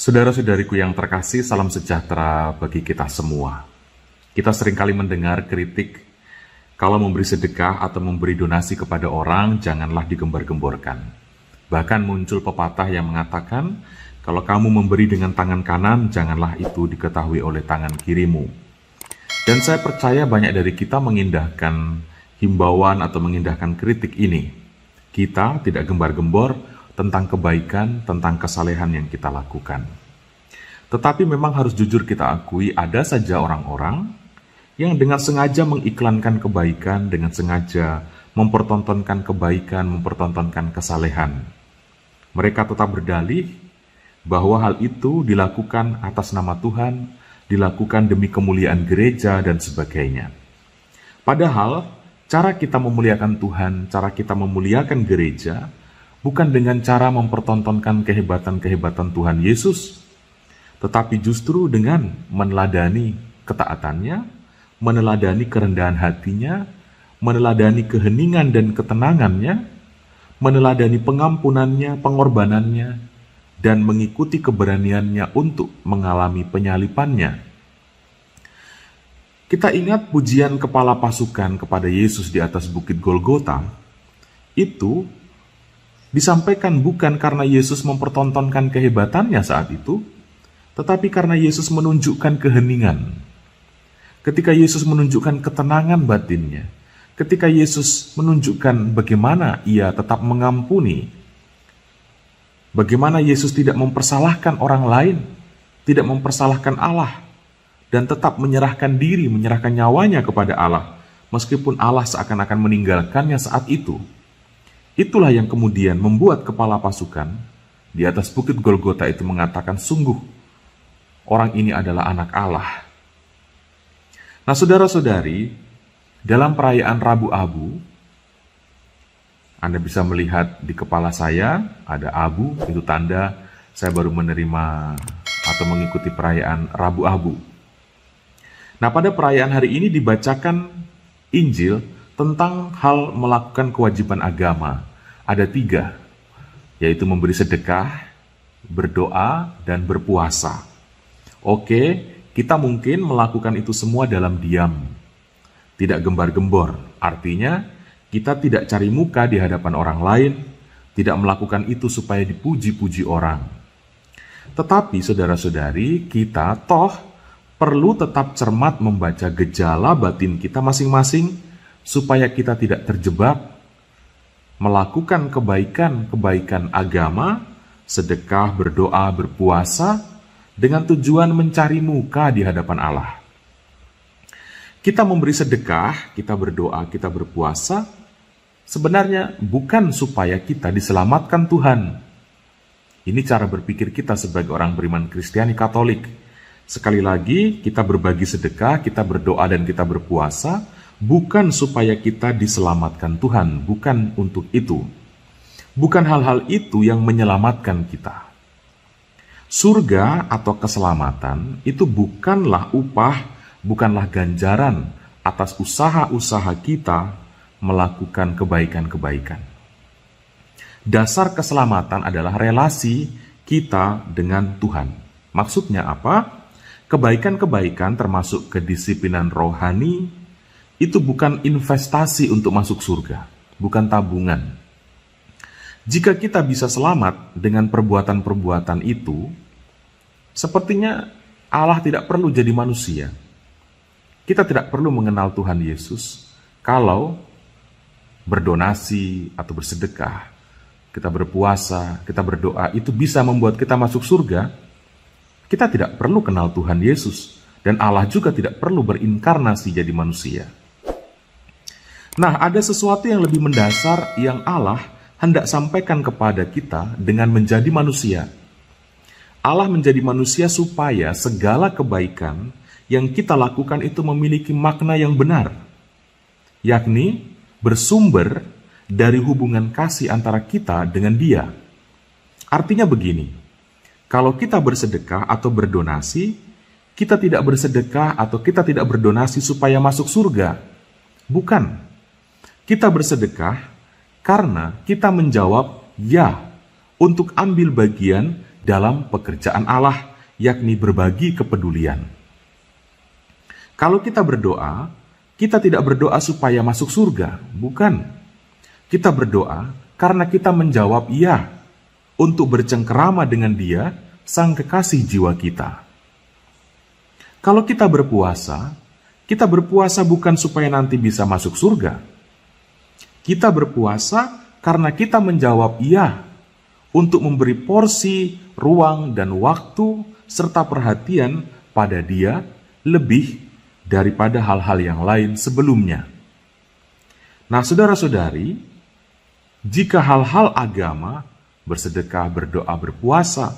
Saudara-saudariku yang terkasih, salam sejahtera bagi kita semua. Kita seringkali mendengar kritik, kalau memberi sedekah atau memberi donasi kepada orang, janganlah digembar-gemborkan. Bahkan muncul pepatah yang mengatakan, kalau kamu memberi dengan tangan kanan, janganlah itu diketahui oleh tangan kirimu. Dan saya percaya banyak dari kita mengindahkan himbauan atau mengindahkan kritik ini. Kita tidak gembar-gembor tentang kebaikan, tentang kesalehan yang kita lakukan. Tetapi memang harus jujur kita akui, ada saja orang-orang yang dengan sengaja mengiklankan kebaikan, dengan sengaja mempertontonkan kebaikan, mempertontonkan kesalehan. Mereka tetap berdalih bahwa hal itu dilakukan atas nama Tuhan, dilakukan demi kemuliaan gereja, dan sebagainya. Padahal, cara kita memuliakan Tuhan, cara kita memuliakan gereja, bukan dengan cara mempertontonkan kehebatan-kehebatan Tuhan Yesus, tetapi justru dengan meneladani ketaatannya, meneladani kerendahan hatinya, meneladani keheningan dan ketenangannya, meneladani pengampunannya, pengorbanannya, dan mengikuti keberaniannya untuk mengalami penyalipannya. Kita ingat pujian kepala pasukan kepada Yesus di atas bukit Golgota, itu disampaikan bukan karena Yesus mempertontonkan kehebatannya saat itu, tetapi karena Yesus menunjukkan keheningan. Ketika Yesus menunjukkan ketenangan batinnya, ketika Yesus menunjukkan bagaimana ia tetap mengampuni, bagaimana Yesus tidak mempersalahkan orang lain, tidak mempersalahkan Allah, dan tetap menyerahkan diri, menyerahkan nyawanya kepada Allah, meskipun Allah seakan-akan meninggalkannya saat itu. Itulah yang kemudian membuat kepala pasukan di atas bukit Golgota itu mengatakan, sungguh orang ini adalah anak Allah. Nah, saudara-saudari, dalam perayaan Rabu Abu, Anda bisa melihat di kepala saya ada abu, itu tanda saya baru menerima atau mengikuti perayaan Rabu Abu. Nah, pada perayaan hari ini dibacakan Injil tentang hal melakukan kewajiban agama. Ada 3, yaitu memberi sedekah, berdoa, dan berpuasa. Oke, kita mungkin melakukan itu semua dalam diam, tidak gembar-gembor. Artinya, kita tidak cari muka di hadapan orang lain, tidak melakukan itu supaya dipuji-puji orang. Tetapi saudara-saudari, kita toh perlu tetap cermat membaca gejala batin kita masing-masing, supaya kita tidak terjebak melakukan kebaikan-kebaikan agama, sedekah, berdoa, berpuasa, dengan tujuan mencari muka di hadapan Allah. Kita memberi sedekah, kita berdoa, kita berpuasa, sebenarnya bukan supaya kita diselamatkan Tuhan. Ini cara berpikir kita sebagai orang beriman Kristiani Katolik. Sekali lagi, kita berbagi sedekah, kita berdoa, dan kita berpuasa, bukan supaya kita diselamatkan Tuhan, bukan untuk itu. Bukan hal-hal itu yang menyelamatkan kita. Surga atau keselamatan itu bukanlah upah, bukanlah ganjaran atas usaha-usaha kita melakukan kebaikan-kebaikan. Dasar keselamatan adalah relasi kita dengan Tuhan. Maksudnya apa? Kebaikan-kebaikan termasuk kedisiplinan rohani, itu bukan investasi untuk masuk surga, bukan tabungan. Jika kita bisa selamat dengan perbuatan-perbuatan itu, sepertinya Allah tidak perlu jadi manusia. Kita tidak perlu mengenal Tuhan Yesus kalau berdonasi atau bersedekah, kita berpuasa, kita berdoa, itu bisa membuat kita masuk surga. Kita tidak perlu kenal Tuhan Yesus, dan Allah juga tidak perlu berinkarnasi jadi manusia. Nah, ada sesuatu yang lebih mendasar yang Allah hendak sampaikan kepada kita dengan menjadi manusia. Allah menjadi manusia supaya segala kebaikan yang kita lakukan itu memiliki makna yang benar, yakni bersumber dari hubungan kasih antara kita dengan Dia. Artinya begini, kalau kita bersedekah atau berdonasi, kita tidak bersedekah atau kita tidak berdonasi supaya masuk surga. Bukan. Kita bersedekah karena kita menjawab ya untuk ambil bagian dalam pekerjaan Allah, yakni berbagi kepedulian. Kalau kita berdoa, kita tidak berdoa supaya masuk surga, bukan. Kita berdoa karena kita menjawab iya untuk bercengkerama dengan Dia, Sang Kekasih jiwa kita. Kalau kita berpuasa bukan supaya nanti bisa masuk surga. Kita berpuasa karena kita menjawab iya untuk memberi porsi, ruang, dan waktu serta perhatian pada Dia lebih daripada hal-hal yang lain sebelumnya. Nah, saudara-saudari, jika hal-hal agama, bersedekah, berdoa, berpuasa,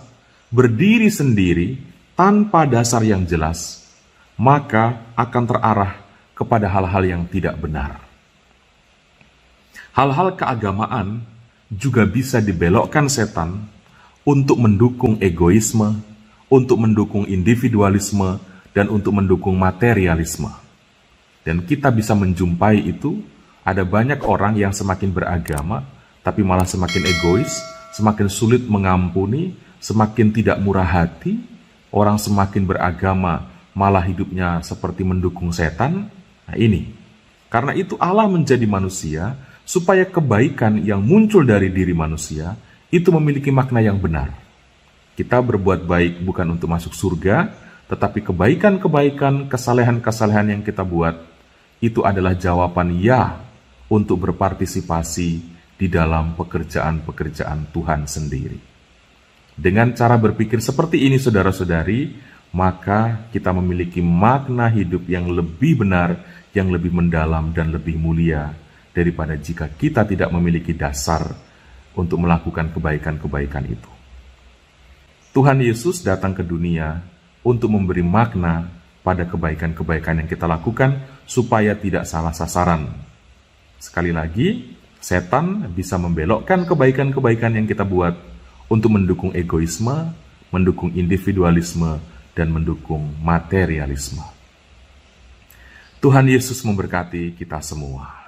berdiri sendiri tanpa dasar yang jelas, maka akan terarah kepada hal-hal yang tidak benar. Hal-hal keagamaan juga bisa dibelokkan setan untuk mendukung egoisme, untuk mendukung individualisme, dan untuk mendukung materialisme. Dan kita bisa menjumpai itu, ada banyak orang yang semakin beragama, tapi malah semakin egois, semakin sulit mengampuni, semakin tidak murah hati. Orang semakin beragama, malah hidupnya seperti mendukung setan. Nah ini, karena itu Allah menjadi manusia, supaya kebaikan yang muncul dari diri manusia, itu memiliki makna yang benar. Kita berbuat baik bukan untuk masuk surga, tetapi kebaikan-kebaikan, kesalehan-kesalehan yang kita buat, itu adalah jawaban ya untuk berpartisipasi di dalam pekerjaan-pekerjaan Tuhan sendiri. Dengan cara berpikir seperti ini, saudara-saudari, maka kita memiliki makna hidup yang lebih benar, yang lebih mendalam dan lebih mulia, daripada jika kita tidak memiliki dasar untuk melakukan kebaikan-kebaikan itu. Tuhan Yesus datang ke dunia untuk memberi makna pada kebaikan-kebaikan yang kita lakukan supaya tidak salah sasaran. Sekali lagi, setan bisa membelokkan kebaikan-kebaikan yang kita buat untuk mendukung egoisme, mendukung individualisme, dan mendukung materialisme. Tuhan Yesus memberkati kita semua.